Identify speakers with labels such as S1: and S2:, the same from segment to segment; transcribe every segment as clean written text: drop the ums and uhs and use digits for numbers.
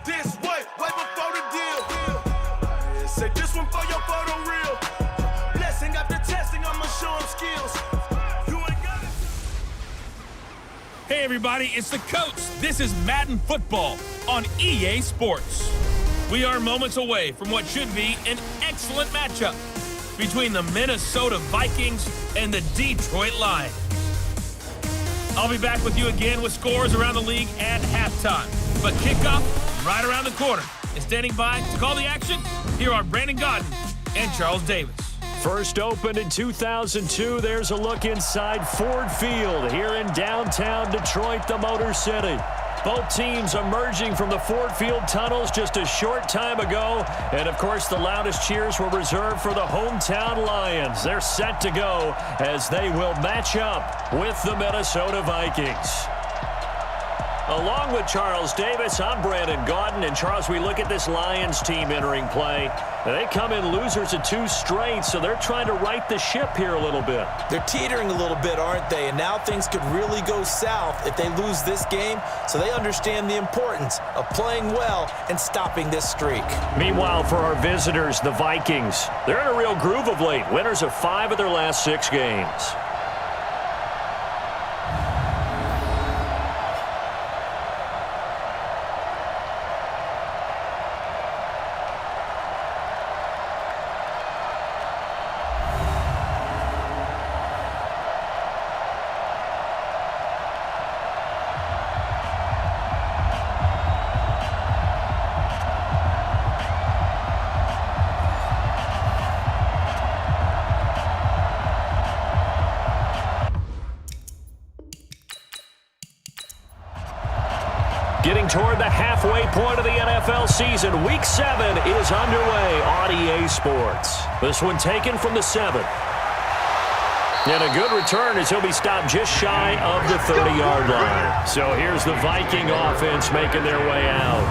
S1: this way before the deal. Say this one for your photo real. Blessing after testing, I'ma show 'em skills. You ain't got it.
S2: Hey everybody, it's the coach. This is Madden Football on EA Sports. We are moments away from what should be an excellent matchup between the Minnesota Vikings and the Detroit Lions. I'll be back with you again with scores around the league at halftime. But kickoff right around the corner. And standing by to call the action, here are Brandon Godden and Charles Davis.
S3: First opened in 2002, there's a look inside Ford Field here in downtown Detroit, the Motor City. Both teams emerging from the Ford Field tunnels just a short time ago. And, of course, the loudest cheers were reserved for the hometown Lions. They're set to go as they will match up with the Minnesota Vikings. Along with Charles Davis, I'm Brandon Godden. And, Charles, we look at this Lions team entering play. They come in losers of 2 straight, so they're trying to right the ship here a little bit.
S4: They're teetering a little bit, aren't they? And now things could really go south if they lose this game, so they understand the importance of playing well and stopping this streak.
S3: Meanwhile, for our visitors, the Vikings, they're in a real groove of late. Winners of 5 of their last 6 games. Getting toward the halfway point of the NFL season, Week 7 is underway on EA Sports. This one taken from the 7. And a good return as he'll be stopped just shy of the 30-yard line. So here's the Viking offense making their way out.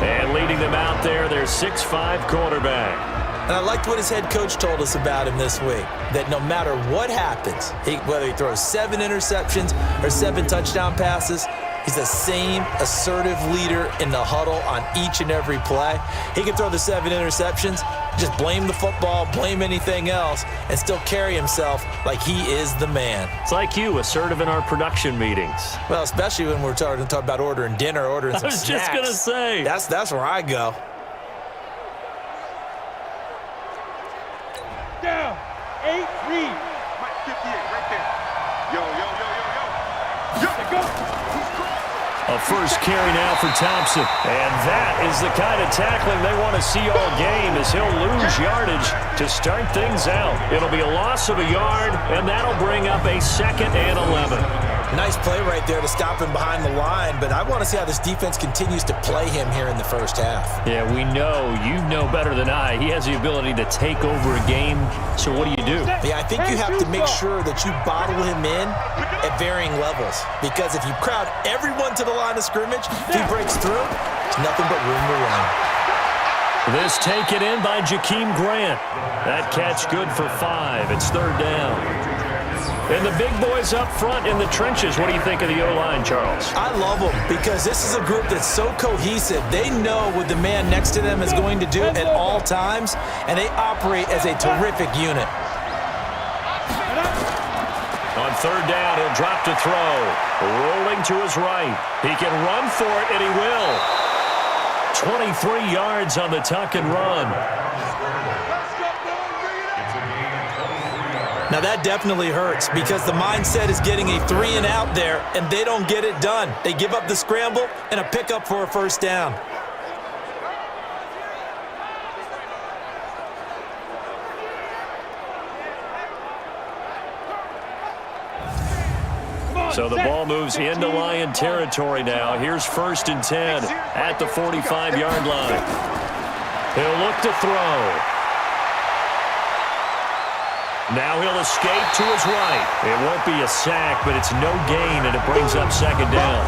S3: And leading them out there, their 6'5 quarterback.
S4: And I liked what his head coach told us about him this week, that no matter what happens, whether he throws 7 interceptions or 7 touchdown passes, he's the same assertive leader in the huddle on each and every play. He can throw the 7 interceptions, just blame the football, blame anything else, and still carry himself like he is the man.
S3: It's like you, assertive in our production meetings.
S4: Well, especially when we're talking about ordering dinner, ordering some snacks.
S3: I was just going to say.
S4: That's where I go.
S5: Down, 8, read. Mike 58 right there. Yo. Go.
S3: A first carry now for Thompson. And that is the kind of tackling they want to see all game as he'll lose yardage to start things out. It'll be a loss of a yard, and that'll bring up a 2nd and 11.
S4: Nice play right there to stop him behind the line, but I want to see how this defense continues to play him here in the first half.
S3: Yeah, we know. You know better than I. He has the ability to take over a game, so what do you do?
S4: Yeah, I think you have to make sure that you bottle him in at varying levels, because if you crowd everyone to the line of scrimmage, if he breaks through, there's nothing but room to run.
S3: This taken in by Jakeem Grant. That catch good for 5. It's 3rd down. And the big boys up front in the trenches. What do you think of the O-line, Charles?
S4: I love them because this is a group that's so cohesive. They know what the man next to them is going to do at all times, and they operate as a terrific unit.
S3: On 3rd down, he'll drop to throw. Rolling to his right. He can run for it, and he will. 23 yards on the tuck and run.
S4: Now that definitely hurts because the mindset is getting a 3 and out there, and they don't get it done. They give up the scramble and a pickup for a first down.
S3: So the ball moves into Lion territory now. Here's 1st and 10 at the 45-yard line. He'll look to throw. Now he'll escape to his right. It won't be a sack, but it's no gain, and it brings up 2nd down.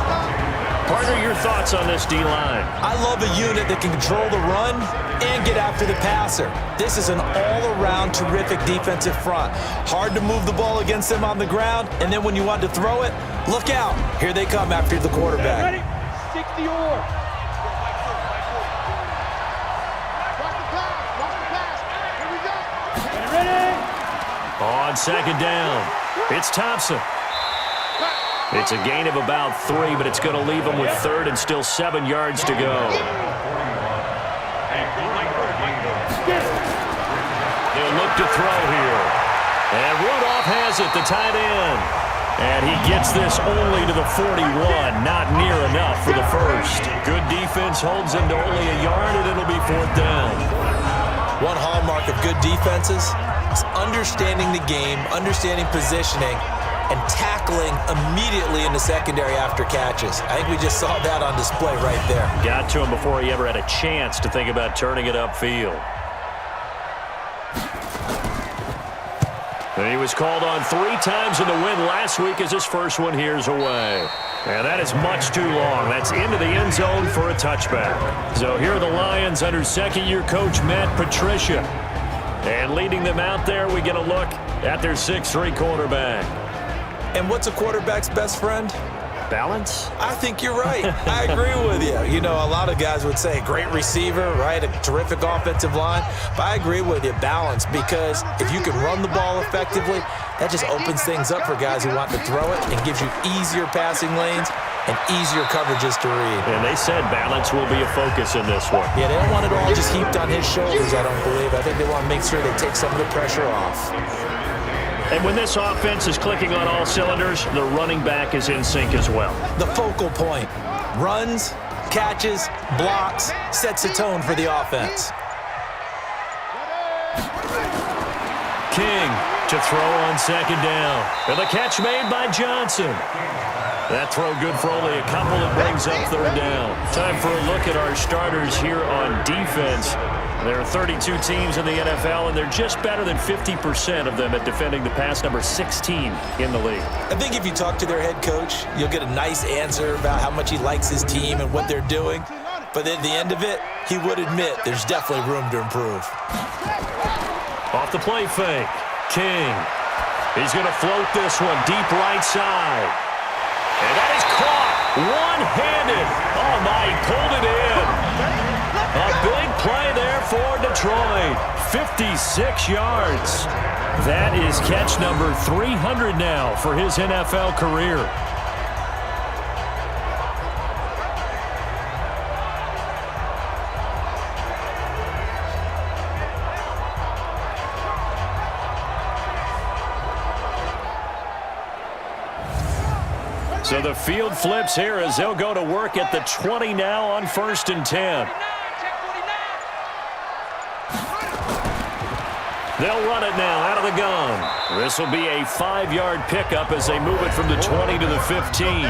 S3: Partner, your thoughts on this D-line?
S4: I love a unit that can control the run and get after the passer. This is an all-around terrific defensive front. Hard to move the ball against them on the ground, and then when you want to throw it, look out. Here they come after the quarterback.
S5: Ready? 60 or.
S3: on second down. It's Thompson. It's a gain of about 3, but it's going to leave him with third and still 7 yards to go. They'll look to throw here. And Rudolph has it, the tight end. And he gets this only to the 41, not near enough for the first. Good defense holds him to only a yard, and it'll be 4th down.
S4: One hallmark of good defenses is understanding the game, understanding positioning, and tackling immediately in the secondary after catches. I think we just saw that on display right there.
S3: Got to him before he ever had a chance to think about turning it upfield. And he was called on 3 times in the win last week as his first one here's away. And that is much too long. That's into the end zone for a touchback. So here are the Lions under second-year coach Matt Patricia. And leading them out there, we get a look at their 6'3" quarterback.
S4: And what's a quarterback's best friend?
S3: Balance?
S4: I think you're right. I agree with you. You know, a lot of guys would say great receiver, right? A terrific offensive line. But I agree with you, balance, because if you can run the ball effectively, that just opens things up for guys who want to throw it and gives you easier passing lanes and easier coverages to read.
S3: And they said balance will be a focus in this one.
S4: Yeah, they don't want it all just heaped on his shoulders, I don't believe. I think they want to make sure they take some of the pressure off.
S3: And when this offense is clicking on all cylinders, the running back is in sync as well.
S4: The focal point. Runs, catches, blocks, sets a tone for the offense.
S3: King to throw on second down. And the catch made by Johnson. That throw good for only a couple. That brings up 3rd down. Time for a look at our starters here on defense. There are 32 teams in the NFL, and they're just better than 50% of them at defending the pass, number 16 in the league.
S4: I think if you talk to their head coach, you'll get a nice answer about how much he likes his team and what they're doing. But at the end of it, he would admit there's definitely room to improve.
S3: Off the play fake. King. He's going to float this one deep right side. And that is caught one-handed. Oh, my, he pulled it in. A big play there for Detroit. 56 yards. That is catch number 300 now for his NFL career. So the field flips here as they'll go to work at the 20 now on 1st and 10. They'll run it now out of the gun. This will be a 5-yard pickup as they move it from the 20 to the 15.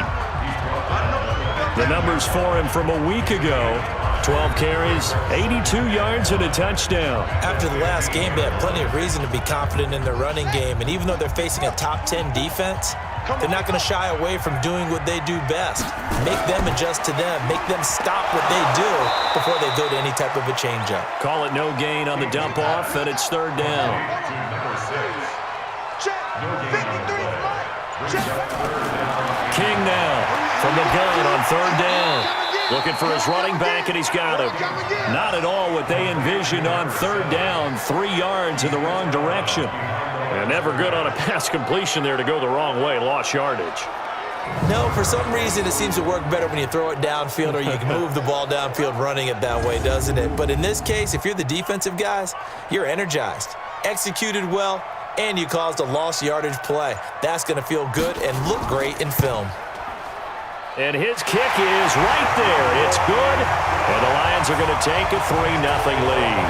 S3: The numbers for him from a week ago. 12 carries, 82 yards, and a touchdown.
S4: After the last game, they have plenty of reason to be confident in their running game. And even though they're facing a top 10 defense, they're not going to shy away from doing what they do best. Make them adjust to them. Make them stop what they do before they go to any type of a changeup.
S3: Call it no gain on the dump off, and it's 3rd down. King now from the gun on 3rd down. Looking for his running back, and he's got him. Not at all what they envisioned on 3rd down. 3 yards in the wrong direction. And never good on a pass completion there to go the wrong way. Lost yardage.
S4: No, for some reason it seems to work better when you throw it downfield or you can move the ball downfield running it that way, doesn't it? But in this case, if you're the defensive guys, you're energized, executed well, and you caused a lost yardage play. That's going to feel good and look great in film.
S3: And his kick is right there. It's good. And the Lions are going to take a 3-0 lead.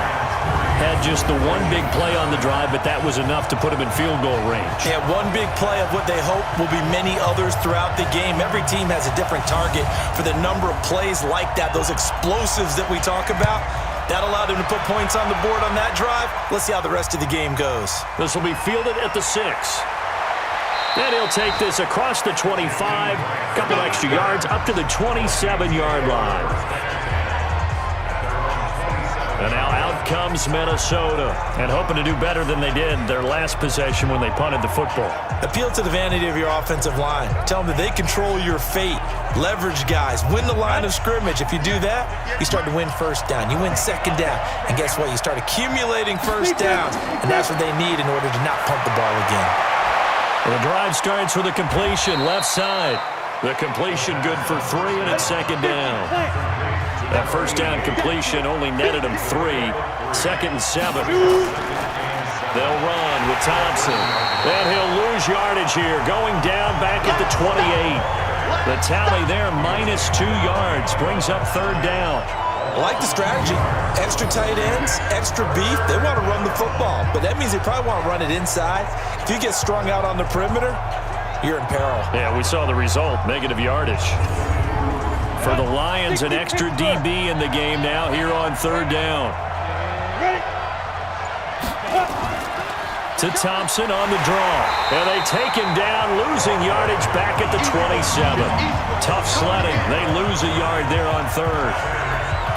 S3: Had just the one big play on the drive, but that was enough to put him in field goal range.
S4: Yeah, one big play of what they hope will be many others throughout the game. Every team has a different target for the number of plays like that, those explosives that we talk about. That allowed him to put points on the board on that drive. Let's see how the rest of the game goes.
S3: This will be fielded at the 6. And he'll take this across the 25, couple extra yards, up to the 27-yard line. And now out comes Minnesota, and hoping to do better than they did their last possession when they punted the football.
S4: Appeal to the vanity of your offensive line. Tell them that they control your fate. Leverage guys. Win the line of scrimmage. If you do that, you start to win first down. You win second down. And guess what? You start accumulating first downs. And that's what they need in order to not punt the ball again.
S3: The drive starts with a completion left side. The completion good for 3, and it's second down. That first down completion only netted him 3. 2nd and 7. They'll run with Thompson. And he'll lose yardage here, going down back at the 28. The tally there, -2 yards, brings up 3rd down.
S4: I like the strategy. Extra tight ends, extra beef. They want to run the football, but that means they probably want to run it inside. If you get strung out on the perimeter, you're in peril.
S3: Yeah, we saw the result, negative yardage. For the Lions, an extra DB in the game now here on 3rd down. To Thompson on the draw. And they take him down, losing yardage back at the 27. Tough sledding. They lose a yard there on 3rd.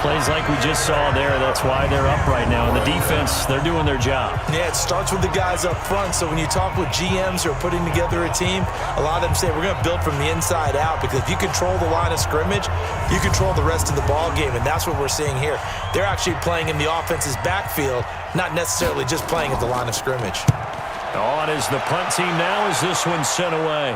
S3: Plays like we just saw there. That's why they're up right now. And the defense, they're doing their job.
S4: Yeah, it starts with the guys up front. So when you talk with GMs who are putting together a team, a lot of them say we're going to build from the inside out, because if you control the line of scrimmage, you control the rest of the ball game. And that's what we're seeing here. They're actually playing in the offense's backfield, not necessarily just playing at the line of scrimmage.
S3: On is the punt team now as this one's sent away.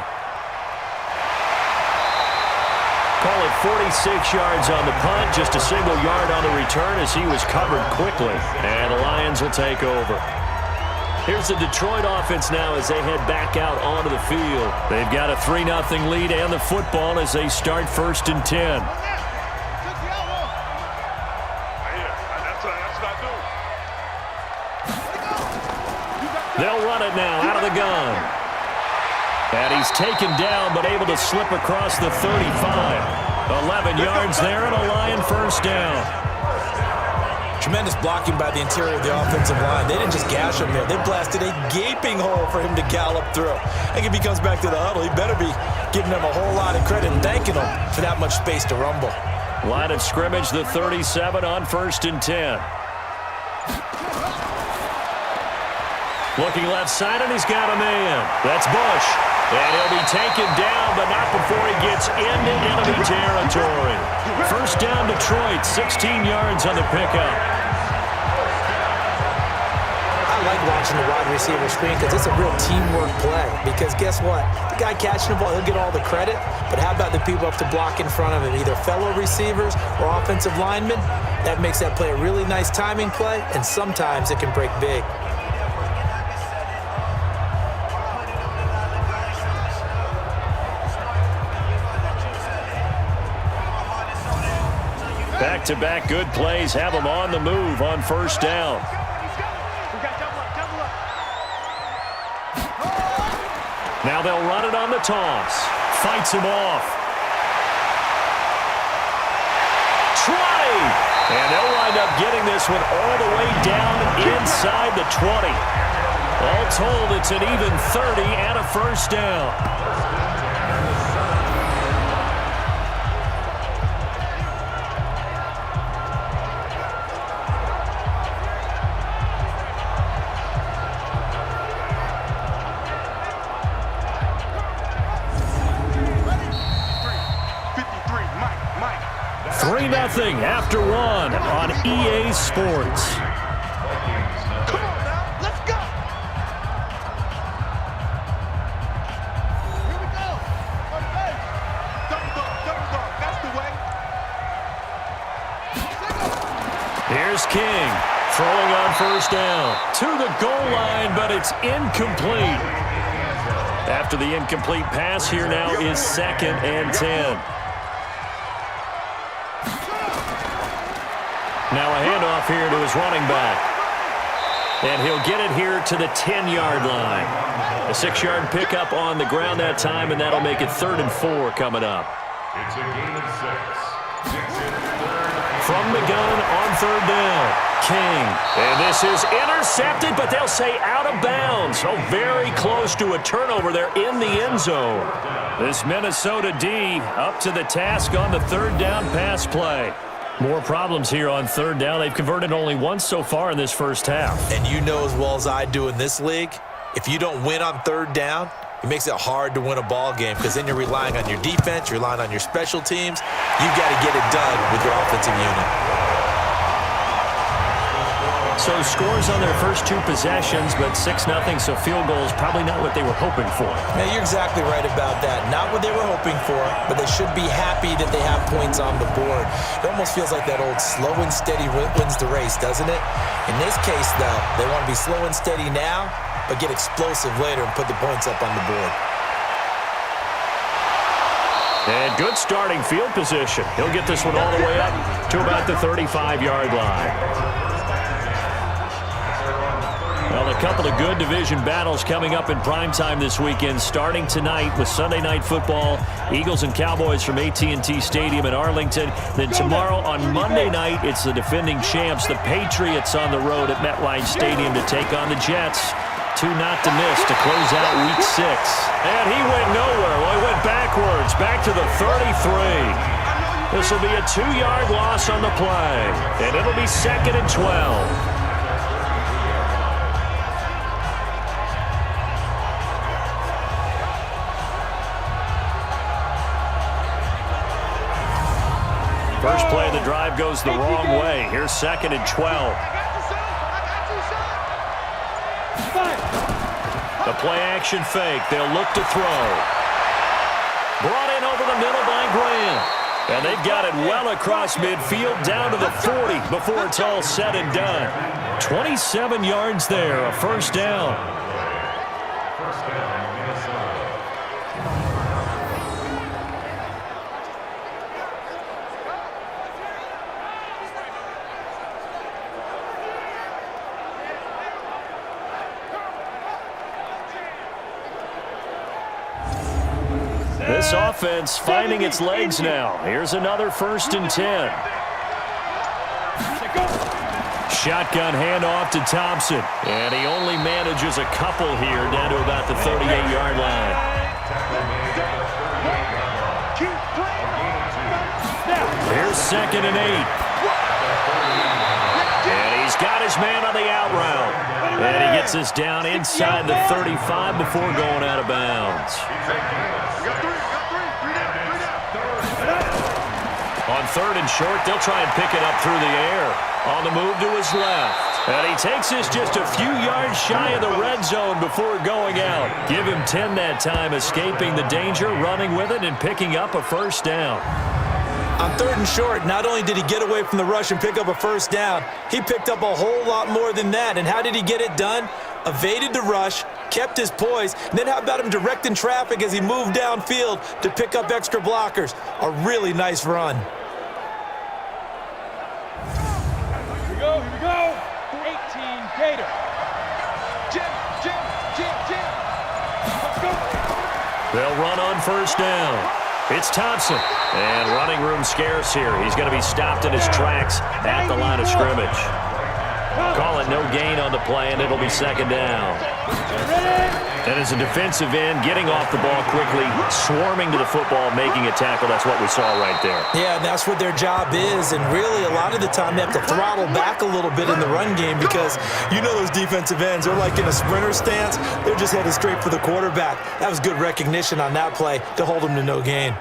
S3: Call it 46 yards on the punt, just a single yard on the return as he was covered quickly. And the Lions will take over. Here's the Detroit offense now as they head back out onto the field. They've got a 3-0 lead and the football as they start 1st and 10. They'll run it now out of the gun. And he's taken down but able to slip across the 35. 11 yards there and a Lion first down.
S4: Tremendous blocking by the interior of the offensive line. They didn't just gash him there. They blasted a gaping hole for him to gallop through. I think if he comes back to the huddle, he better be giving them a whole lot of credit and thanking them for that much space to rumble.
S3: Line of scrimmage, the 37 on 1st and 10. Looking left side, and he's got a man. That's Bush. And he'll be taken down, but not before he gets into enemy territory. First down, Detroit, 16 yards on the pickup.
S4: I like watching the wide receiver screen because it's a real teamwork play. Because guess what? The guy catching the ball, he'll get all the credit. But how about the people up to block in front of him, either fellow receivers or offensive linemen? That makes that play a really nice timing play, and sometimes it can break big.
S3: Back-to-back good plays have them on the move on first down. Now they'll run it on the toss. Fights him off. Try! And they'll wind up getting this one all the way down inside the 20. All told, it's an even 30 and a first down. Nothing after one on EA Sports.
S5: Come on now, let's go. Here we go. Double dog, that's the way.
S3: Here's King throwing on first down to the goal line, but it's incomplete. After the incomplete pass, here now is 2nd and 10. Now a handoff here to his running back. And he'll get it here to the 10-yard line. A 6-yard pickup on the ground that time, and that'll make it 3rd and 4 coming up.
S6: It's a gain of 6.
S3: From the gun on 3rd down, King. And this is intercepted, but they'll say out of bounds. So very close to a turnover there in the end zone. This Minnesota D up to the task on the 3rd down pass play. More problems here on third down. They've converted only once so far in this first half.
S4: And you know as well as I do in this league, if you don't win on third down, it makes it hard to win a ball game because then you're relying on your defense, you're relying on your special teams. You've got to get it done with your offensive unit.
S3: So scores on their first two possessions, but 6-0, so field goal is probably not what they were hoping for.
S4: Now, you're exactly right about that. Not what they were hoping for, but they should be happy that they have points on the board. It almost feels like that old slow and steady wins the race, doesn't it? In this case, though, they want to be slow and steady now, but get explosive later and put the points up on the board.
S3: And good starting field position. He'll get this one all the way up to about the 35-yard line. Well, a couple of good division battles coming up in primetime this weekend, starting tonight with Sunday Night Football, Eagles and Cowboys from AT&T Stadium in Arlington. Then tomorrow on Monday night, it's the defending champs, the Patriots, on the road at MetLife Stadium to take on the Jets. Two not to miss to close out Week 6. And he went nowhere. Well, he went backwards, back to the 33. This will be a 2-yard loss on the play, and it'll be 2nd and 12. First play of the drive goes the wrong way. Here's 2nd and 12. The play-action fake. They'll look to throw. Brought in over the middle by Graham. And they've got it well across midfield down to the 40 before it's all said and done. 27 yards there, a first down. This offense finding its legs now. Here's another 1st and 10. Shotgun handoff to Thompson. And he only manages a couple here down to about the 38-yard line. Here's 2nd and 8. And he's got his man on the out route. And he gets this down inside the 35 before going out of bounds. On 3rd and short, they'll try and pick it up through the air. On the move to his left. And he takes this just a few yards shy of the red zone before going out. Give him 10 that time, escaping the danger, running with it, and picking up a first down.
S4: On 3rd and short, not only did he get away from the rush and pick up a first down, he picked up a whole lot more than that. And how did he get it done? Evaded the rush, kept his poise, and then how about him directing traffic as he moved downfield to pick up extra blockers? A really nice run.
S5: Here we go. 18 Gator. Jim. Let's go.
S3: They'll run on first down. It's Thompson. And running room scarce here. He's going to be stopped in his tracks at the line of scrimmage. Call it no gain on the play, and it'll be 2nd down. And as a defensive end, getting off the ball quickly, swarming to the football, making a tackle, that's what we saw right there.
S4: Yeah, and that's what their job is. And really, a lot of the time, they have to throttle back a little bit in the run game because you know those defensive ends, they're like in a sprinter stance. They're just headed straight for the quarterback. That was good recognition on that play to hold them to no gain.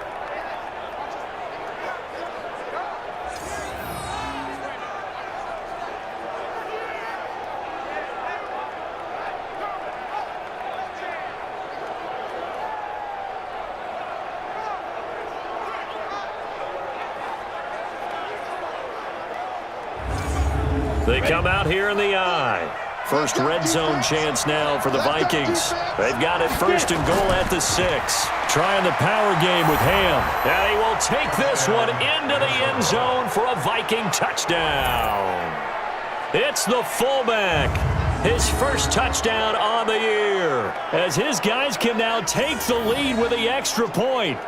S3: They come out here in the eye. First red zone chance now for the Vikings. They've got it 1st and goal at the 6. Trying the power game with Ham. And he will take this one into the end zone for a Viking touchdown. It's the fullback. His first touchdown on the year. As his guys can now take the lead with the extra point.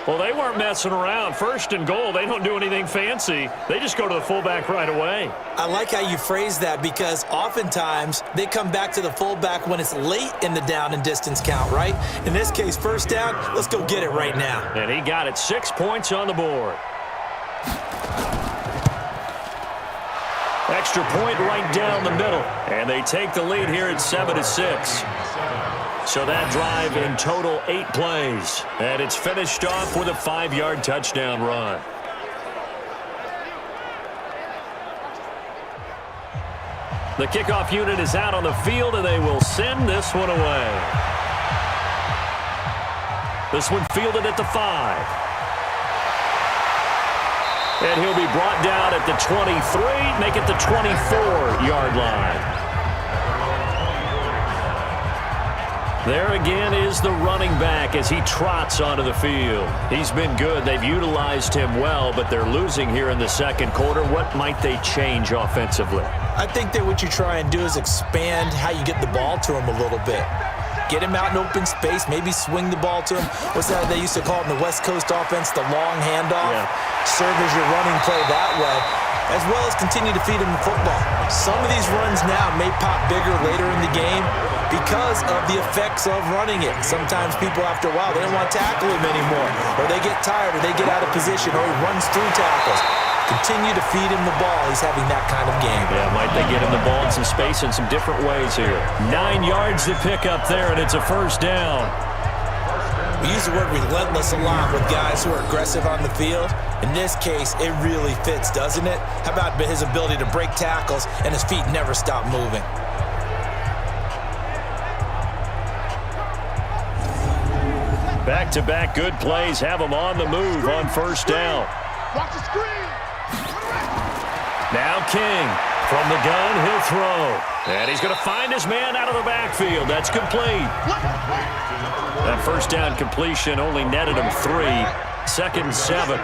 S3: Well, they weren't messing around. 1st and goal, they don't do anything fancy. They just go to the fullback right away.
S4: I like how you phrase that because oftentimes they come back to the fullback when it's late in the down and distance count, right? In this case, 1st down, let's go get it right now.
S3: And he got it. 6 points on the board. extra point right down the middle. And they take the lead here at 7-6. So that drive in total 8 plays. And it's finished off with a 5-yard touchdown run. The kickoff unit is out on the field, and they will send this one away. This one fielded at the 5. And he'll be brought down at the 23, make it the 24-yard line. There again is the running back as he trots onto the field. He's been good. They've utilized him well, but they're losing here in the second quarter. What might they change offensively?
S4: I think that what you try and do is expand how you get the ball to him a little bit. Get him out in open space, maybe swing the ball to him. What's that they used to call it in the West Coast offense, the long handoff? Yeah. Serve as your running play that way, as well as continue to feed him the football. Some of these runs now may pop bigger later in the game because of the effects of running it. Sometimes people, after a while, they don't want to tackle him anymore, or they get tired, or they get out of position, or he runs through tackles. Continue to feed him the ball. He's having that kind of game.
S3: Yeah, might they get him the ball in some space in some different ways here. 9 yards to pick up there, and it's a first down.
S4: We use the word relentless a lot with guys who are aggressive on the field. In this case, it really fits, doesn't it? How about his ability to break tackles and his feet never stop moving?
S3: Back-to-back good plays have him on the move on first down.
S5: Watch the screen.
S3: Now King from the gun, he'll throw. And he's going to find his man out of the backfield. That's complete. That first down completion only netted him 3. 2nd and 7.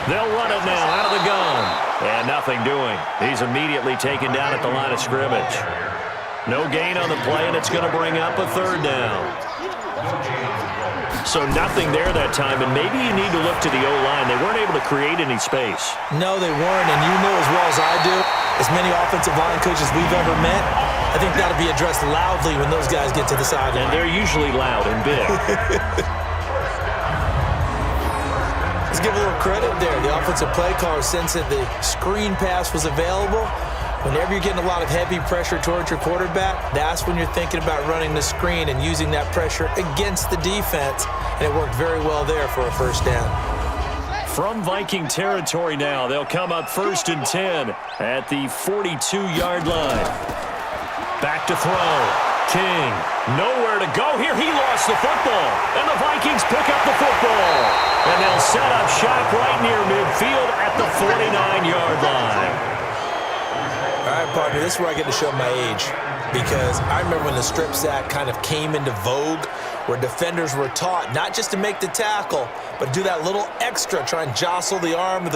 S3: They'll run it now out of the gun. And nothing doing. He's immediately taken down at the line of scrimmage. No gain on the play, and it's going to bring up a 3rd down. So nothing there that time, and maybe you need to look to the O-line. They weren't able to create any space.
S4: No, they weren't, and you know as well as I do, as many offensive line coaches we've ever met, I think that'll be addressed loudly when those guys get to the sideline.
S3: And they're usually loud and big.
S4: Let's give a little credit there. The offensive play caller sensed that the screen pass was available. Whenever you're getting a lot of heavy pressure towards your quarterback, that's when you're thinking about running the screen and using that pressure against the defense. And it worked very well there for a first down.
S3: From Viking territory now, they'll come up 1st and 10 at the 42-yard line. Back to throw. King, nowhere to go here. He lost the football. And the Vikings pick up the football. And they'll set up shop right near midfield at the 49-yard line.
S4: All right, partner, this is where I get to show my age, because I remember when the strip sack kind of came into vogue, where defenders were taught not just to make the tackle, but do that little extra, try and jostle the arm of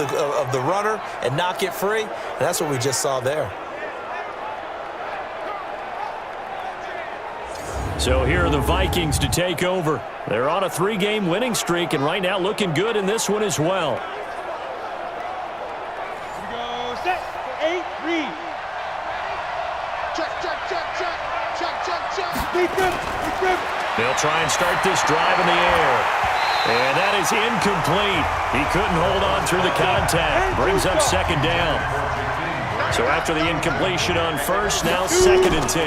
S4: the runner and knock it free. And that's what we just saw there.
S3: So here are the Vikings to take over. They're on a 3-game winning streak, and right now looking good in this one as well.
S5: Here we go. Set. 8-3. Check.
S3: They'll try and start this drive in the air. And that is incomplete. He couldn't hold on through the contact. Brings up 2nd down. So after the incompletion on first, now 2nd and 10.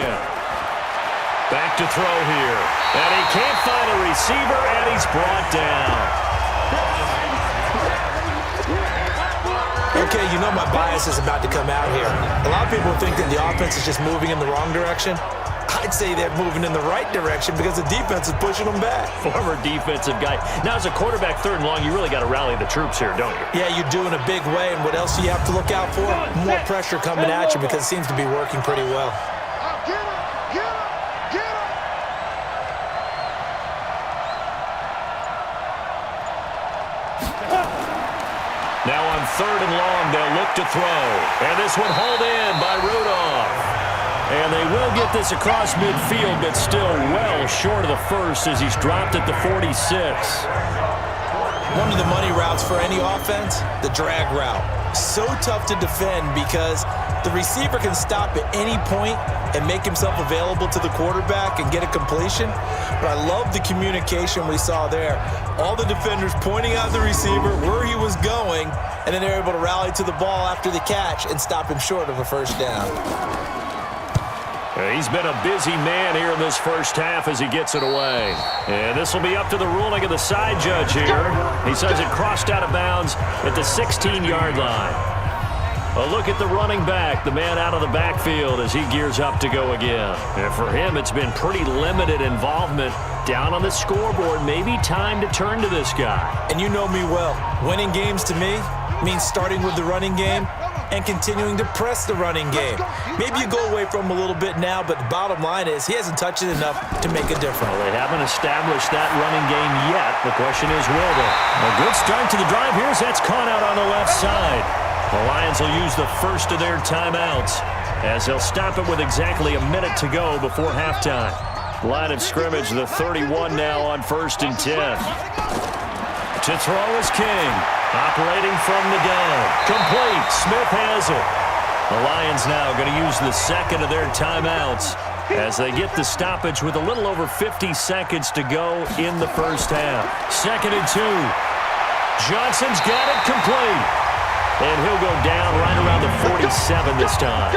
S3: Back to throw here. And he can't find a receiver, and he's brought down.
S4: Okay, you know my bias is about to come out here. A lot of people think that the offense is just moving in the wrong direction. I'd say they're moving in the right direction because the defense is pushing them back.
S3: Former defensive guy. Now, as a quarterback 3rd and long, you really got to rally the troops here, don't you?
S4: Yeah, you do in a big way. And what else do you have to look out for? More pressure coming at you because it seems to be working pretty well.
S3: Now on 3rd and long, they'll look to throw. And this one hauled in by Rudolph. And they will get this across midfield, but still well short of the first as he's dropped at the 46.
S4: One of the money routes for any offense, the drag route. So tough to defend because the receiver can stop at any point and make himself available to the quarterback and get a completion. But I love the communication we saw there. All the defenders pointing out the receiver, where he was going, and then they're able to rally to the ball after the catch and stop him short of a first down.
S3: He's been a busy man here in this first half as he gets it away. And this will be up to the ruling of the side judge here. He says it crossed out of bounds at the 16-yard line. A look at the running back, the man out of the backfield as he gears up to go again. And for him, it's been pretty limited involvement down on the scoreboard. Maybe time to turn to this guy.
S4: And you know me well. Winning games to me means starting with the running game and continuing to press the running game. Maybe you go away from him a little bit now, but the bottom line is he hasn't touched it enough to make a difference.
S3: Well, they haven't established that running game yet. The question is, will they? A good start to the drive here as that's caught out on the left side. The Lions will use the first of their timeouts as they'll stop it with exactly a minute to go before halftime. Line of scrimmage, the 31 now on 1st and 10. To throw is King. Operating from the gun. Complete. Smith has it. The Lions now going to use the second of their timeouts as they get the stoppage with a little over 50 seconds to go in the first half. 2nd and 2. Johnson's got it complete. And he'll go down right around the 47 this time.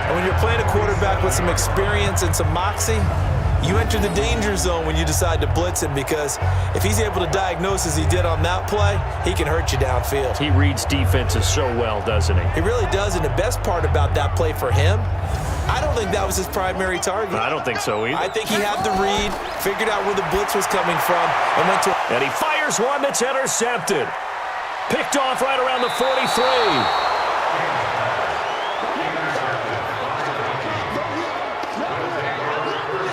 S4: And when you're playing a quarterback with some experience and some moxie, you enter the danger zone when you decide to blitz him, because if he's able to diagnose as he did on that play, he can hurt you downfield.
S3: He reads defenses so well, doesn't he?
S4: He really does, and the best part about that play for him, I don't think that was his primary target.
S3: I don't think so either.
S4: I think he had the read, figured out where the blitz was coming from, and went to...
S3: And he fires one that's intercepted. Picked off right around the 43.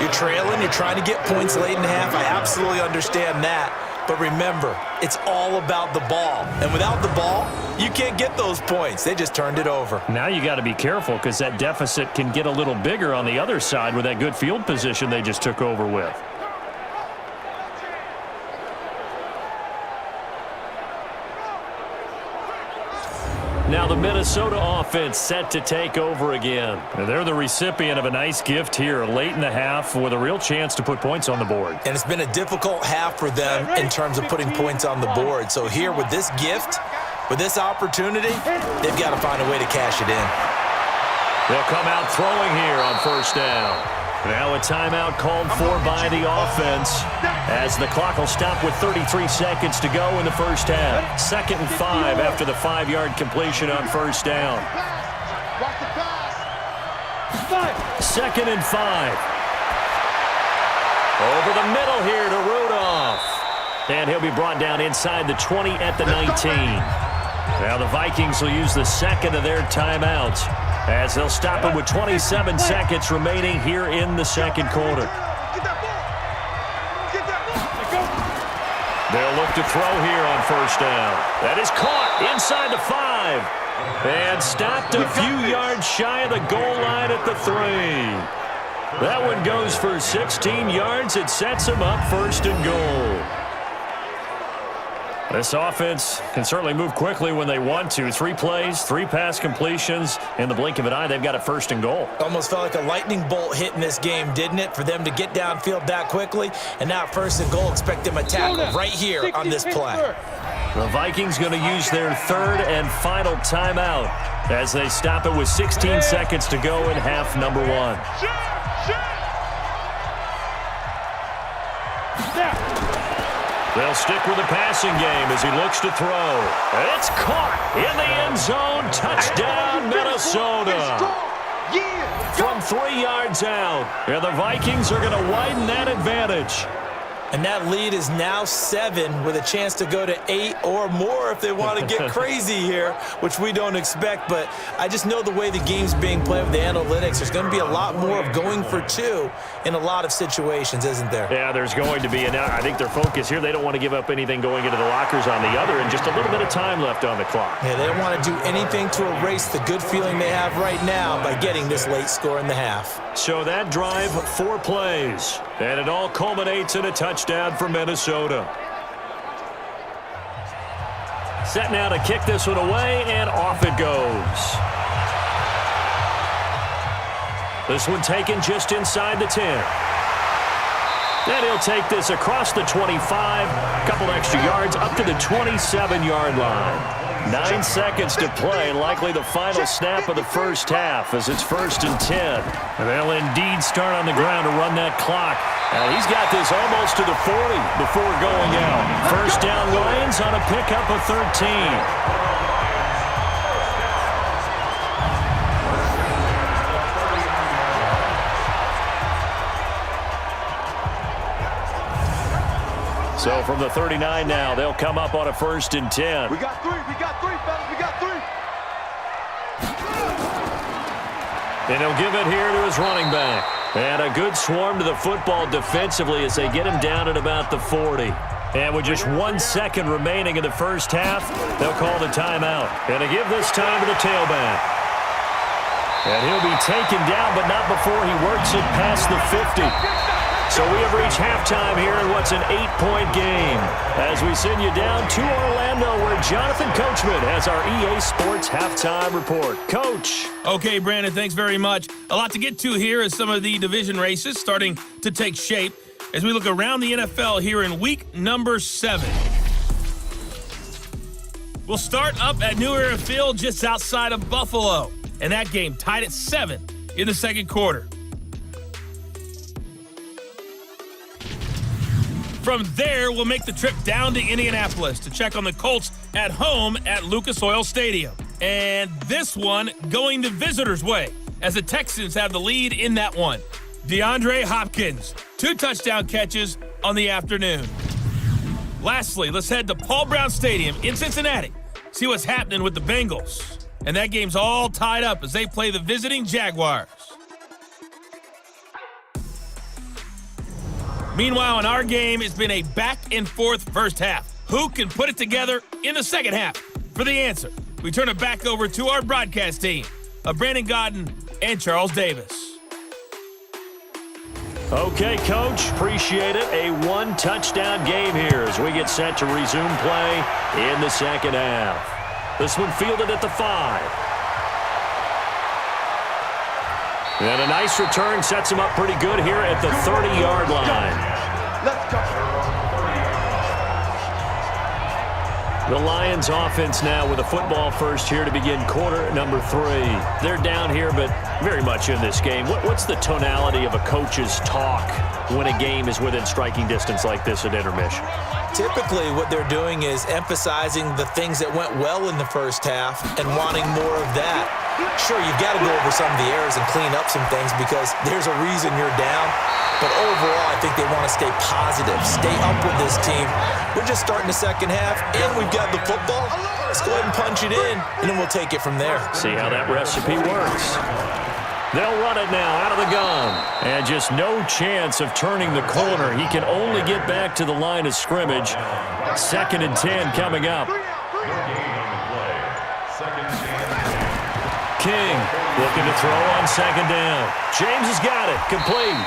S4: You're trailing, you're trying to get points late in the half. I absolutely understand that. But remember, it's all about the ball. And without the ball, you can't get those points. They just turned it over.
S3: Now you got to be careful because that deficit can get a little bigger on the other side with that good field position they just took over with. Now the Minnesota offense set to take over again. They're the recipient of a nice gift here late in the half with a real chance to put points on the board.
S4: And it's been a difficult half for them in terms of putting points on the board. So here with this gift, with this opportunity, they've got to find a way to cash it in.
S3: They'll come out throwing here on 1st down. Now a timeout called for by the offense as the clock will stop with 33 seconds to go in the first half. 2nd and 5 after the 5-yard completion on 1st down. 2nd and 5. Over the middle here to Rudolph. And he'll be brought down inside the 20 at the 19. Now the Vikings will use the second of their timeouts as they'll stop it with 27 seconds remaining here in the second quarter. They'll look to throw here on 1st down. That is caught inside the 5. And stopped a few yards shy of the goal line at the 3. That one goes for 16 yards. It sets him up 1st and goal. This offense can certainly move quickly when they want to. 3 plays, 3 pass completions. In the blink of an eye, they've got a 1st and goal.
S4: Almost felt like a lightning bolt hit in this game, didn't it? For them to get downfield that quickly. And now 1st and goal, expect them to tackle right here on this play.
S3: The Vikings going to use their 3rd and final timeout as they stop it with 16 seconds to go in half number 1. They'll stick with the passing game as he looks to throw. It's caught in the end zone. Touchdown, Minnesota. From 3 yards out. And the Vikings are going to widen that advantage.
S4: And that lead is now 7 with a chance to go to 8 or more if they want to get crazy here, which we don't expect. But I just know the way the game's being played with the analytics, there's going to be a lot more of going for 2 in a lot of situations, isn't there?
S3: Yeah, there's going to be. And I think their focus here, they don't want to give up anything going into the lockers on the other, and just a little bit of time left on the clock.
S4: Yeah, they don't want to do anything to erase the good feeling they have right now by getting this late score in the half.
S3: So that drive, 4 plays. And it all culminates in a touchdown for Minnesota. Set now to kick this one away, and off it goes. This one taken just inside the 10. And he'll take this across the 25, a couple extra yards up to the 27-yard line. 9 seconds to play, likely the final snap of the first half as it's 1st and 10. And they'll indeed start on the ground to run that clock. And he's got this almost to the 40 before going out. First down Lions on a pickup of 13. So from the 39 now, they'll come up on a 1st and 10.
S5: We got three, fellas, we got three.
S3: And he'll give it here to his running back. And a good swarm to the football defensively as they get him down at about the 40. And with just 1 second remaining in the first half, they'll call the timeout. And to give this time to the tailback. And he'll be taken down, but not before he works it past the 50. So we have reached halftime here in what's an 8-point game as we send you down to Orlando where Jonathan Coachman has our EA Sports halftime report. Coach.
S2: Okay, Brandon, thanks very much. A lot to get to here as some of the division races starting to take shape as we look around the NFL here in week number 7. We'll start up at New Era Field just outside of Buffalo, and that game tied at 7 in the second quarter. From there, we'll make the trip down to Indianapolis to check on the Colts at home at Lucas Oil Stadium. And this one going the visitors' way as the Texans have the lead in that one. DeAndre Hopkins, 2 touchdown catches on the afternoon. Lastly, let's head to Paul Brown Stadium in Cincinnati, see what's happening with the Bengals. And that game's all tied up as they play the visiting Jaguars. Meanwhile, in our game, it's been a back-and-forth first half. Who can put it together in the second half? For the answer, we turn it back over to our broadcast team of Brandon Godden and Charles Davis.
S3: Okay, Coach, appreciate it. A 1-touchdown game here as we get set to resume play in the second half. This one fielded at the 5. And a nice return sets him up pretty good here at the 30-yard line.
S5: Let's go.
S3: The Lions offense now with a football first here to begin quarter number 3. They're down here, but very much in this game. What's the tonality of a coach's talk when a game is within striking distance like this at intermission?
S4: Typically, what they're doing is emphasizing the things that went well in the first half and wanting more of that. Sure, you've got to go over some of the errors and clean up some things because there's a reason you're down. But overall, I think they want to stay positive, stay up with this team. We're just starting the second half, and we've got the football. Let's go ahead and punch it in, and then we'll take it from there.
S3: See how that recipe works. They'll run it now out of the gun. And just no chance of turning the corner. He can only get back to the line of scrimmage. 2nd and 10 coming up. King looking to throw on 2nd down. James has got it. Complete.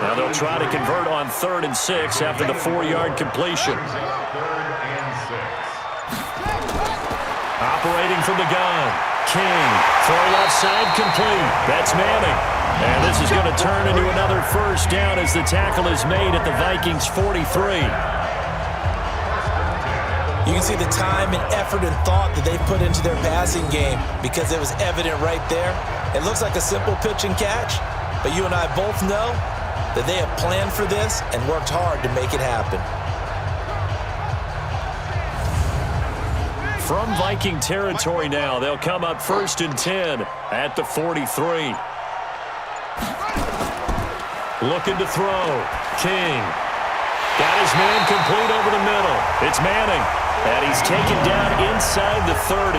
S3: Now they'll try to convert on 3rd and 6 after the 4-yard completion. Operating from the gun. King, throw left side, complete. That's Manning. And this is going to turn into another first down as the tackle is made at the Vikings' 43.
S4: You can see the time and effort and thought that they put into their passing game because it was evident right there. It looks like a simple pitch and catch, but you and I both know that they have planned for this and worked hard to make it happen.
S3: From Viking territory now, they'll come up 1st and 10 at the 43. Looking to throw. King. Got his man complete over the middle. It's Manning. And he's taken down inside the 30.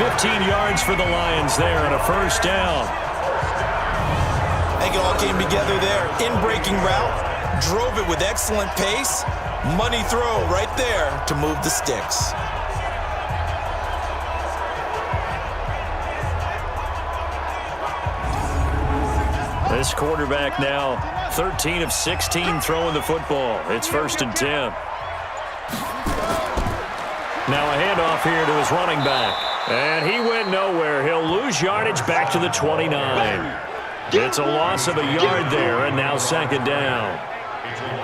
S3: 15 yards for the Lions there and a first down.
S4: I think it all came together there. In-breaking route. Drove it with excellent pace. Money throw right there to move the sticks.
S3: This quarterback now 13 of 16 throwing the football. It's 1st and 10. Now a handoff here to his running back. And he went nowhere. He'll lose yardage back to the 29. It's a loss of a yard there, and now 2nd down.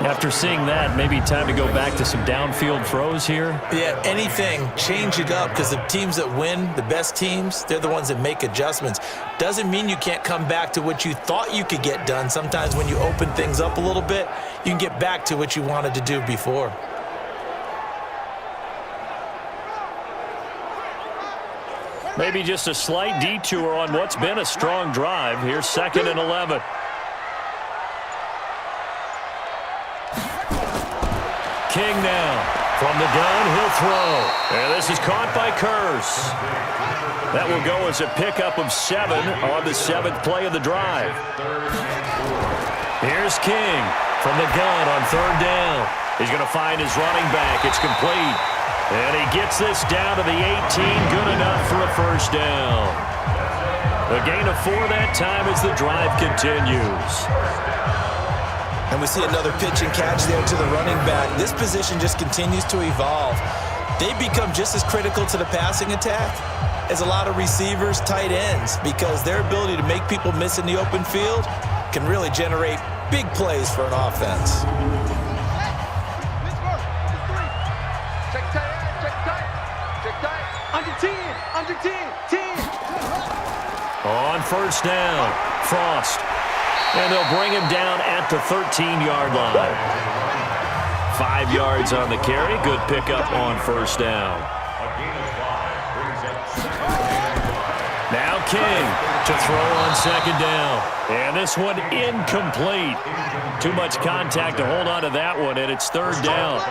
S3: After seeing that, maybe time to go back to some downfield throws here?
S4: Yeah, anything. Change it up, because the teams that win, the best teams, they're the ones that make adjustments. Doesn't mean you can't come back to what you thought you could get done. Sometimes when you open things up a little bit, you can get back to what you wanted to do before.
S3: Maybe just a slight detour on what's been a strong drive. Here's 2nd and 11. King now. From the gun, he'll throw. And this is caught by Curse. That will go as a pickup of 7 on the 7th play of the drive. Here's King from the gun on 3rd down. He's going to find his running back. It's complete. And he gets this down to the 18. Good enough for a 1st down. A gain of 4 that time as the drive continues.
S4: And we see another pitch and catch there to the running back. This position just continues to evolve. They become just as critical to the passing attack as a lot of receivers, tight ends, because their ability to make people miss in the open field can really generate big plays for an offense.
S5: Check tight. Under 10. Under 10. 10.
S3: On 1st down, Frost. And they'll bring him down at the 13-yard line. 5 yards on the carry. Good pickup on 1st down. Now King to throw on 2nd down. And this one incomplete. Too much contact to hold on to that one, and it's 3rd down.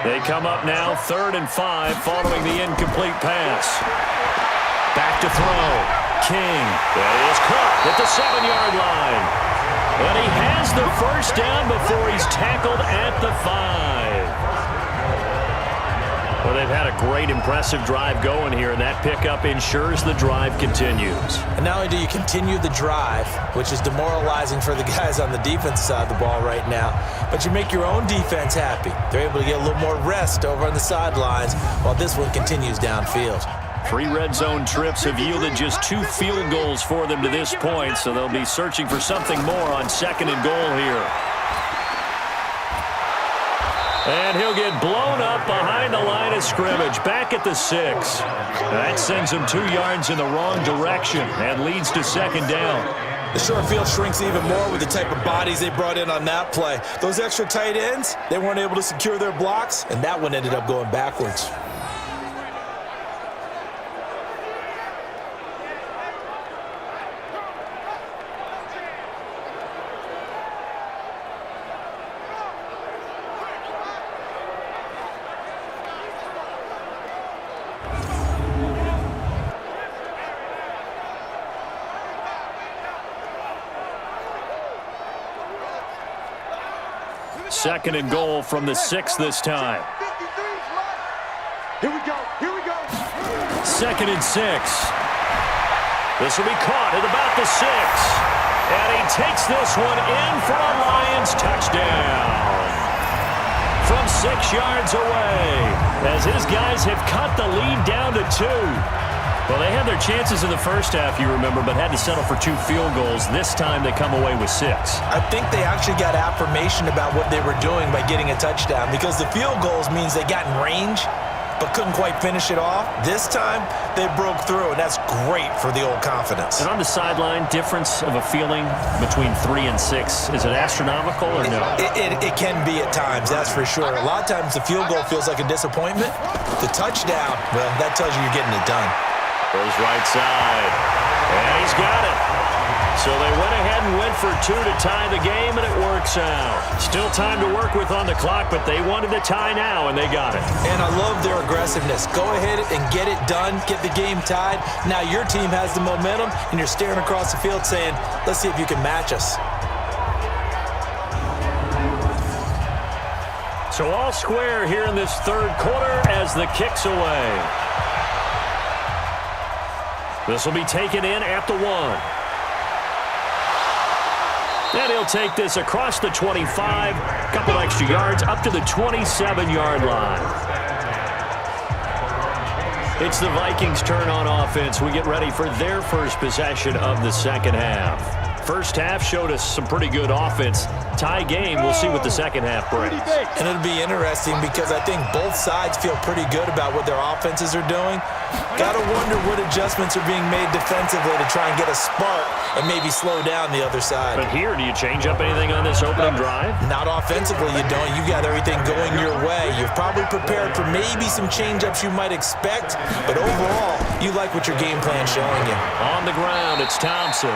S3: They come up now 3rd and 5 following the incomplete pass. Back to throw. King. That is caught at the 7-yard line. And he has the 1st down before he's tackled at the 5. Well, they've had a great, impressive drive going here, and that pickup ensures the drive continues.
S4: And not only do you continue the drive, which is demoralizing for the guys on the defense side of the ball right now, but you make your own defense happy. They're able to get a little more rest over on the sidelines while this one continues downfield.
S3: 3 red zone trips have yielded just 2 field goals for them to this point, so they'll be searching for something more on 2nd and goal here. And he'll get blown up behind the line of scrimmage, back at the 6. That sends him 2 yards in the wrong direction and leads to 2nd down.
S4: The short field shrinks even more with the type of bodies they brought in on that play. Those extra tight ends, they weren't able to secure their blocks, and that one ended up going backwards.
S3: Second and goal from the 6 this time.
S5: Here we go.
S3: 2nd and 6. This will be caught at about the 6. And he takes this one in for a Lions touchdown. From 6 yards away, as his guys have cut the lead down to 2. Well, they had their chances in the first half, you remember, but had to settle for 2 field goals. This time they come away with 6.
S4: I think they actually got affirmation about what they were doing by getting a touchdown, because the field goals means they got in range but couldn't quite finish it off. This time they broke through, and that's great for the old confidence.
S3: And on the sideline, difference of a feeling between 3 and 6, is it astronomical or no?
S4: It can be at times, that's for sure. A lot of times the field goal feels like a disappointment. The touchdown, well, that tells you you're getting it done.
S3: Goes right side, and he's got it. So they went ahead and went for 2 to tie the game, and it works out. Still time to work with on the clock, but they wanted the tie now, and they got it.
S4: And I love their aggressiveness. Go ahead and get it done, get the game tied. Now your team has the momentum, and you're staring across the field saying, let's see if you can match us.
S3: So all square here in this 3rd quarter as the kick's away. This will be taken in at the 1. And he'll take this across the 25, a couple extra yards, up to the 27-yard line. It's the Vikings' turn on offense. We get ready for their first possession of the second half. First half showed us some pretty good offense. Tie game, we'll see what the second half brings.
S4: And it'll be interesting because I think both sides feel pretty good about what their offenses are doing. Got to wonder what adjustments are being made defensively to try and get a spark and maybe slow down the other side.
S3: But here, do you change up anything on this opening drive?
S4: Not offensively, you don't. You got everything going your way. You've probably prepared for maybe some change-ups you might expect, but overall, you like what your game plan's showing you.
S3: On the ground, it's Thompson.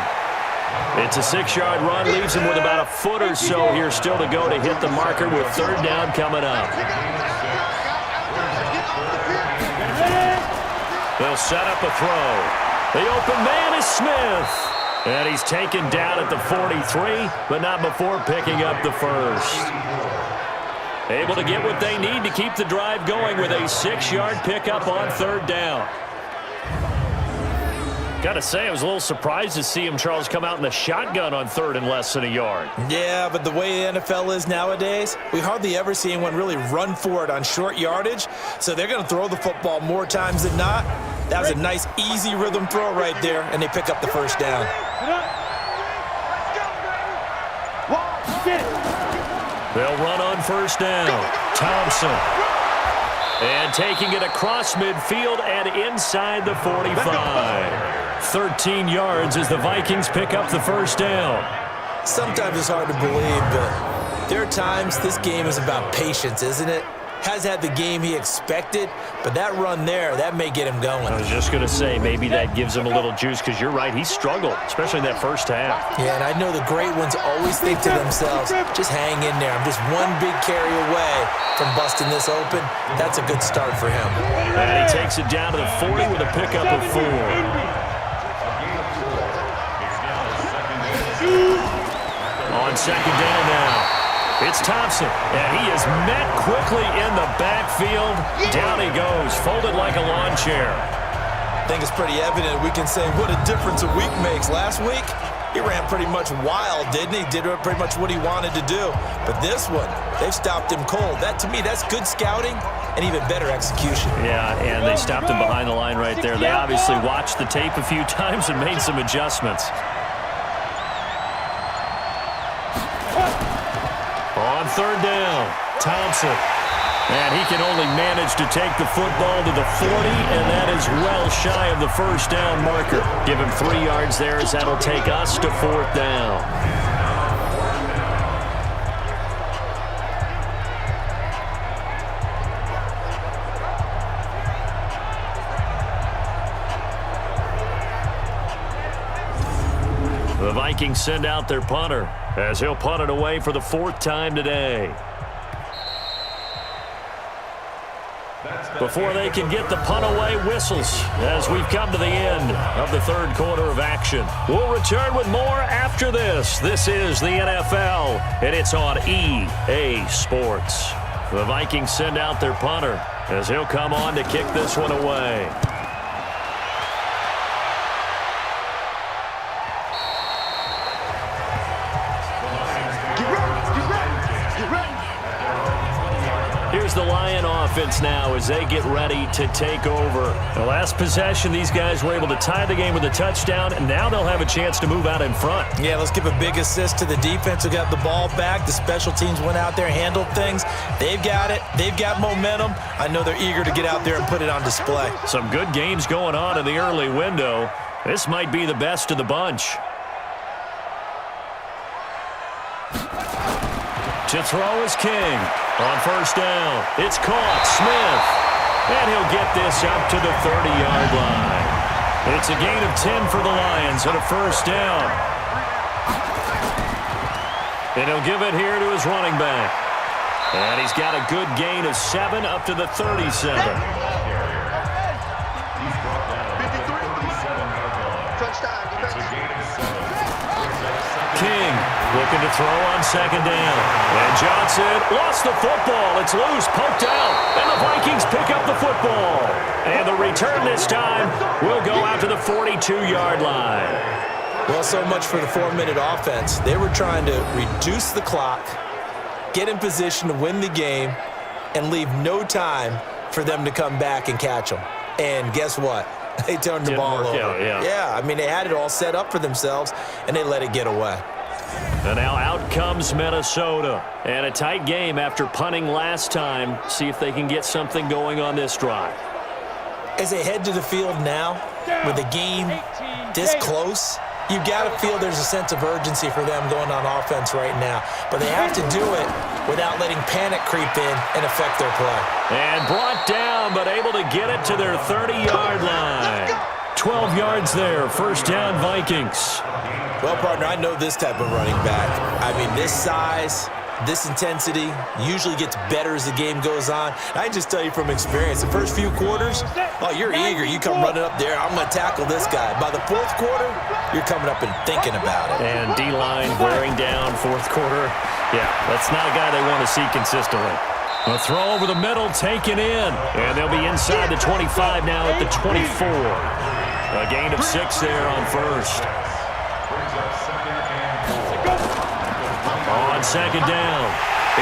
S3: It's a 6-yard run, leaves him with about a foot or so here still to go to hit the marker with third down coming up. They'll set up a throw. The open man is Smith. And he's taken down at the 43, but not before picking up the first. Able to get what they need to keep the drive going with a 6-yard pickup on third down. Got to say, I was a little surprised to see him, Charles, come out in the shotgun on third and less than a yard.
S4: Yeah, but the way the NFL is nowadays, we hardly ever see anyone really run for it on short yardage, so they're going to throw the football more times than not. That was a nice, easy rhythm throw right there, and they pick up the first down.
S3: They'll run on first down. Thompson. And taking it across midfield and inside the 45. 13 yards as the Vikings pick up the first down.
S4: Sometimes it's hard to believe, but there are times this game is about patience, isn't it? Has had the game he expected, but that run there, that may get him going.
S3: I was just going to say, maybe that gives him a little juice, because you're right, he struggled, especially in that first half.
S4: Yeah, and I know the great ones always think to themselves, just hang in there. I'm just one big carry away from busting this open. That's a good start for him.
S3: And he takes it down to the 40 with a pickup of 4. On second down now. It's Thompson, and he is met quickly in the backfield. Down he goes, folded like a lawn chair.
S4: I think it's pretty evident we can say what a difference a week makes. Last week, he ran pretty much wild, didn't he? Did pretty much what he wanted to do. But this one, they've stopped him cold. That, to me, that's good scouting and even better execution.
S3: Yeah, and they stopped him behind the line right there. They obviously watched the tape a few times and made some adjustments. On third down, Thompson. And he can only manage to take the football to the 40, and that is well shy of the first down marker. Give him 3 yards there as that'll take us to fourth down. The Vikings send out their punter as he'll punt it away for the 4th time today. Before they can get the punt away, whistles as we've come to the end of the third quarter of action. We'll return with more after this. This is the NFL, and it's on EA Sports. The Vikings send out their punter as he'll come on to kick this one away. Here's the Lion offense now as they get ready to take over. The last possession, these guys were able to tie the game with a touchdown, and now they'll have a chance to move out in front.
S4: Yeah, let's give a big assist to the defense who got the ball back. The special teams went out there, handled things. They've got it. They've got momentum. I know they're eager to get out there and put it on display.
S3: Some good games going on in the early window. This might be the best of the bunch. To throw is King. On first down, it's caught. Smith. And he'll get this up to the 30-yard line. It's a gain of 10 for the Lions and a first down. And he'll give it here to his running back. And he's got a good gain of 7 up to the 37. King looking to throw on second down. And Johnson lost the football. It's loose, poked out. And the Vikings pick up the football. And the return this time will go out to the 42-yard line.
S4: Well, so much for the 4-minute offense. They were trying to reduce the clock, get in position to win the game, and leave no time for them to come back and catch them. And guess what? They turned the ball over. Yeah, I mean, they had it all set up for themselves, and they let it get away.
S3: And now out comes Minnesota. And a tight game after punting last time. See if they can get something going on this drive.
S4: As they head to the field now, with the game this close, you've got to feel there's a sense of urgency for them going on offense right now. But they have to do it without letting panic creep in and affect their play.
S3: And brought down, but able to get it to their 30-yard line. 12 yards there, first down Vikings.
S4: Well, partner, I know this type of running back. I mean, this size, this intensity usually gets better as the game goes on. I just tell you from experience, the first few quarters, oh, you're eager. You come running up there, I'm going to tackle this guy. By the fourth quarter, you're coming up and thinking about it.
S3: And D-line wearing down fourth quarter. Yeah, that's not a guy they want to see consistently. A throw over the middle, taken in. And they'll be inside the 25 now at the 24. A gain of 6 there on first. On second down,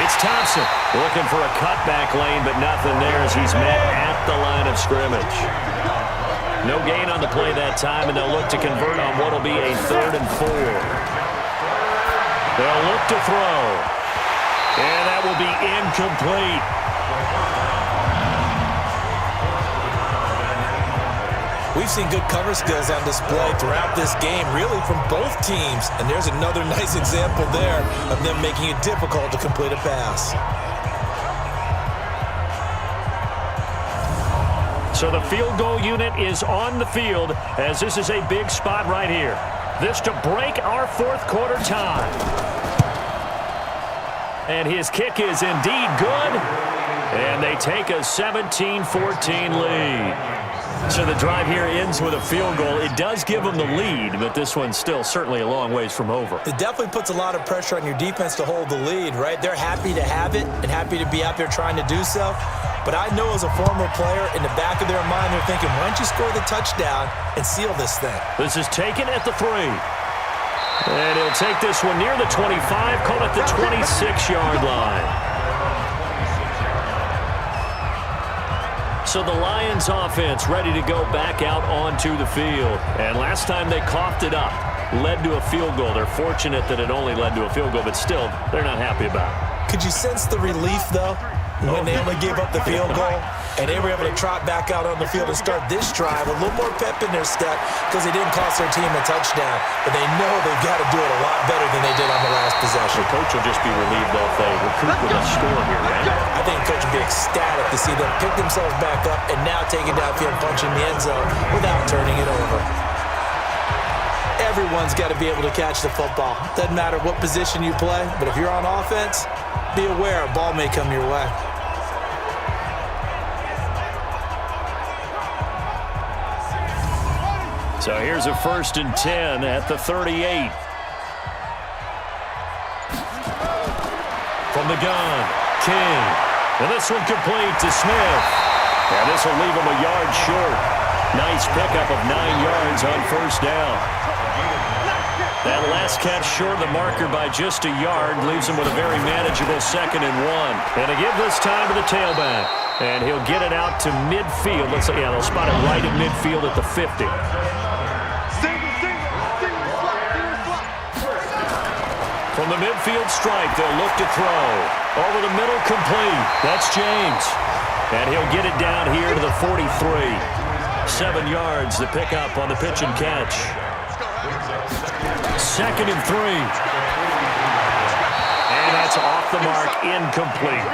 S3: it's Thompson looking for a cutback lane, but nothing there as he's met at the line of scrimmage. No gain on the play that time, and they'll look to convert on what will be a 3rd and 4. They'll look to throw, and that will be incomplete.
S4: We've seen good cover skills on display throughout this game, really from both teams. And there's another nice example there of them making it difficult to complete a pass.
S3: So the field goal unit is on the field as this is a big spot right here. This to break our fourth quarter tie. And his kick is indeed good. And they take a 17-14 lead. So the drive here ends with a field goal. It does give them the lead, but this one's still certainly a long ways from over.
S4: It definitely puts a lot of pressure on your defense to hold the lead, right? They're happy to have it and happy to be out there trying to do so. But I know as a former player, in the back of their mind, they're thinking, why don't you score the touchdown and seal this thing?
S3: This is taken at the 3. And he'll take this one near the 25, call it the 26-yard line. So the Lions offense ready to go back out onto the field. And last time they coughed it up, led to a field goal. They're fortunate that it only led to a field goal, but still, they're not happy about it.
S4: Could you sense the relief, though, when they only gave up the field goal? And they were able to trot back out on the field and start this drive with a little more pep in their step because they didn't cost their team a touchdown. But they know they've got to do it a lot better than they did on the last possession.
S3: The coach will just be relieved that they recruit with a score here, man.
S4: I think the coach will be ecstatic to see them pick themselves back up and now take it downfield, punching the end zone without turning it over. Everyone's got to be able to catch the football. Doesn't matter what position you play, but if you're on offense, be aware a ball may come your way.
S3: So here's a 1st and 10 at the 38. From the gun, King. And this one complete to Smith. And this will leave him a yard short. Nice pickup of 9 yards on first down. That last catch short of the marker by just a yard leaves him with a very manageable 2nd and 1. And to give this time to the tailback. And he'll get it out to midfield. Let's see, yeah, they'll spot it right at midfield at the 50. From the midfield stripe, they'll look to throw. Over the middle, complete. That's James. And he'll get it down here to the 43. 7 yards, the pickup on the pitch and catch. 2nd and 3. And that's off the mark, incomplete.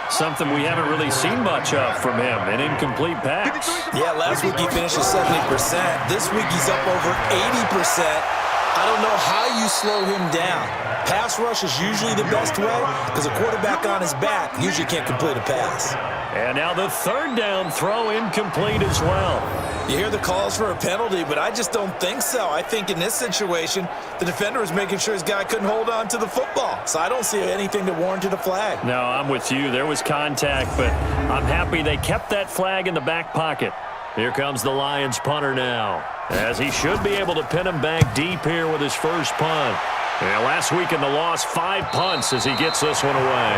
S3: Something we haven't really seen much of from him, an incomplete pass.
S4: Yeah, last week he finished at 70%. This week he's up over 80%. I don't know how you slow him down. Pass rush is usually the best way because a quarterback on his back usually can't complete a pass.
S3: And now the 3rd down throw incomplete as well.
S4: You hear the calls for a penalty, but I just don't think so. I think in this situation, the defender was making sure his guy couldn't hold on to the football. So I don't see anything that warranted a flag.
S3: No, I'm with you. There was contact, but I'm happy they kept that flag in the back pocket. Here comes the Lions punter now. as he should be able to pin him back deep here with his first punt. And last week in the loss, 5 punts as he gets this one away.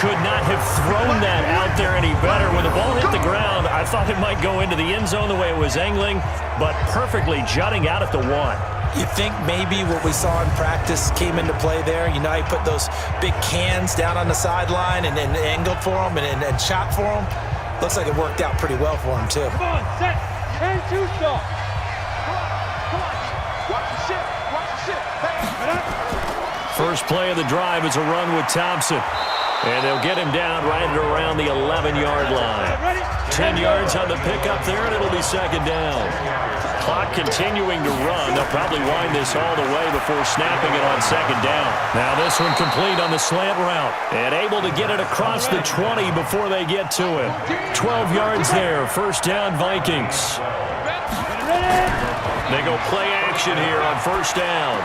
S3: Could not have thrown that out there any better. When the ball hit the ground, I thought it might go into the end zone the way it was angling, but perfectly jutting out at the 1.
S4: You think maybe what we saw in practice came into play there? You know, he put those big cans down on the sideline and angled for him and shot for him. Looks like it worked out pretty well for him, too.
S5: Come on, set, and 2 stop. Come on. Watch the shit. Watch the shit.
S3: First play of the drive is a run with Thompson. And they'll get him down right at around the 11-yard line. 10 yards on the pickup there, and it'll be second down. Clock continuing to run. They'll probably wind this all the way before snapping it on second down. Now this one complete on the slant route. And able to get it across the 20 before they get to it. 12 yards there. First down, Vikings. They go play action here on first down.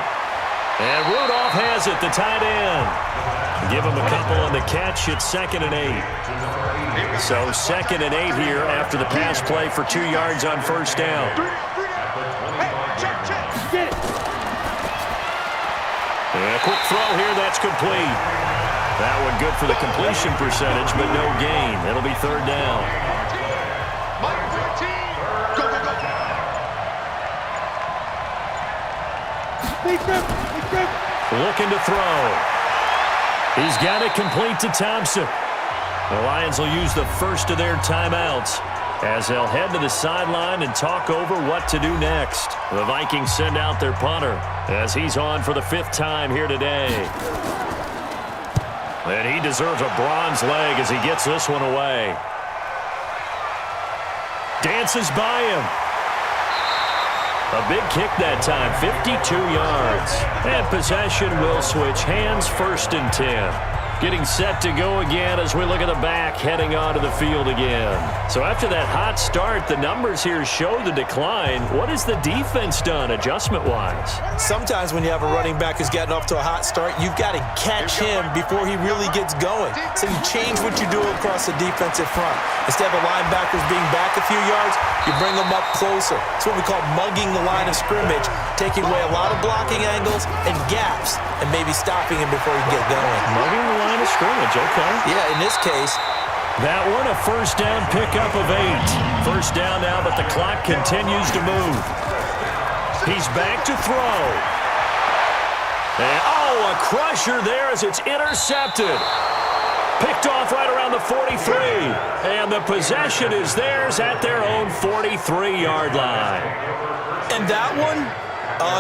S3: And Rudolph has it, the tight end. Give him a couple on the catch. It's 2nd and 8. So 2nd and 8 here after the pass play for 2 yards on first down. And a quick throw here, that's complete. That one good for the completion percentage, but no gain. It'll be 3rd down. Looking to throw. He's got it complete to Thompson. The Lions will use the first of their timeouts as they'll head to the sideline and talk over what to do next. The Vikings send out their punter as he's on for the 5th time here today. And he deserves a bronze leg as he gets this one away. Dances by him. A big kick that time, 52 yards. And possession will switch hands, 1st and 10. Getting set to go again as we look at the back, heading onto the field again. So after that hot start, the numbers here show the decline. What has the defense done adjustment-wise?
S4: Sometimes when you have a running back who's getting off to a hot start, you've got to catch him before he really gets going. So you change what you do across the defensive front. Instead of the linebackers being back a few yards, you bring them up closer. It's what we call mugging the line of scrimmage, taking away a lot of blocking angles and gaps, and maybe stopping him before he can get going.
S3: Mugging the line of scrimmage, okay.
S4: Yeah, in this case.
S3: That one a first down pickup of 8. First down now, but the clock continues to move. He's back to throw. And, a crusher there as it's intercepted. Picked off right around the 43. And the possession is theirs at their own 43-yard line.
S4: And that one,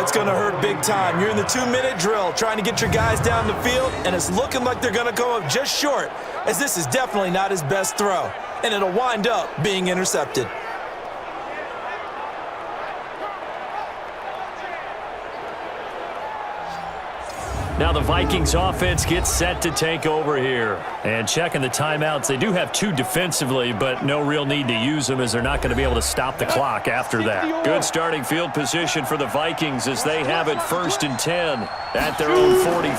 S4: it's going to hurt big time. You're in the 2-minute drill trying to get your guys down the field, and it's looking like they're going to come up just short, as this is definitely not his best throw. And it'll wind up being intercepted.
S3: Now the Vikings offense gets set to take over here. And checking the timeouts, they do have 2 defensively, but no real need to use them as they're not going to be able to stop the clock after that. Good starting field position for the Vikings as they have it 1st and 10 at their own 43.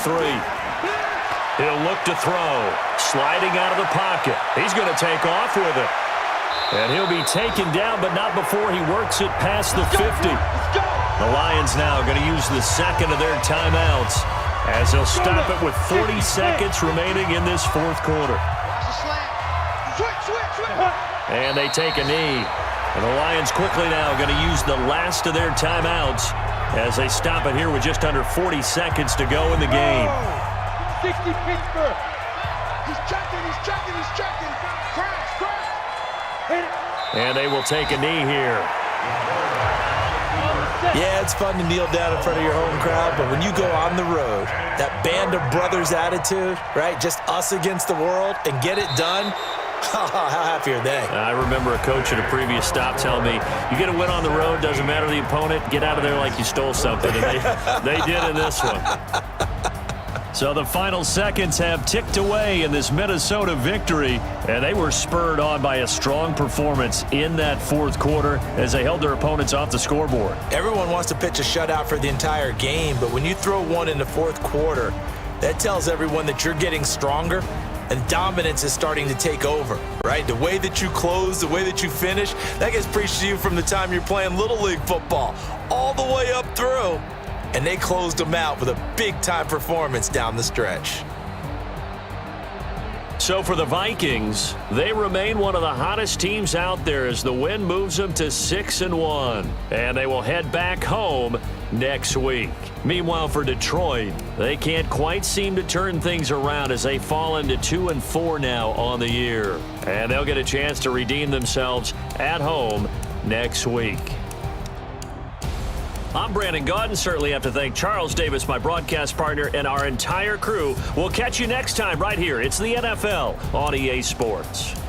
S3: He'll look to throw. Sliding out of the pocket. He's going to take off with it. And he'll be taken down, but not before he works it past the 50. The Lions now going to use the 2nd of their timeouts as they'll stop it with 40 seconds remaining in this 4th quarter. And they take a knee. And the Lions quickly now going to use the last of their timeouts as they stop it here with just under 40 seconds to go in the game.
S5: 60 Pittsburgh. He's checking. Crash. Hit it.
S3: And they will take a knee here.
S4: Yeah, it's fun to kneel down in front of your home crowd, but when you go on the road, that band of brothers attitude, right, just us against the world, and get it done, how happy are they?
S3: I remember a coach at a previous stop telling me, you get a win on the road, doesn't matter the opponent, get out of there like you stole something, and they did in this one. So the final seconds have ticked away in this Minnesota victory, and they were spurred on by a strong performance in that 4th quarter as they held their opponents off the scoreboard.
S4: Everyone wants to pitch a shutout for the entire game, but when you throw one in the 4th quarter, that tells everyone that you're getting stronger and dominance is starting to take over, right? The way that you close, the way that you finish, that gets preached to you from the time you're playing Little League football all the way up through. And they closed them out with a big-time performance down the stretch.
S3: So for the Vikings, they remain one of the hottest teams out there as the win moves them to 6-1. And they will head back home next week. Meanwhile, for Detroit, they can't quite seem to turn things around as they fall into 2-4 now on the year. And they'll get a chance to redeem themselves at home next week. I'm Brandon Gaudin. Certainly have to thank Charles Davis, my broadcast partner, and our entire crew. We'll catch you next time right here. It's the NFL on EA Sports.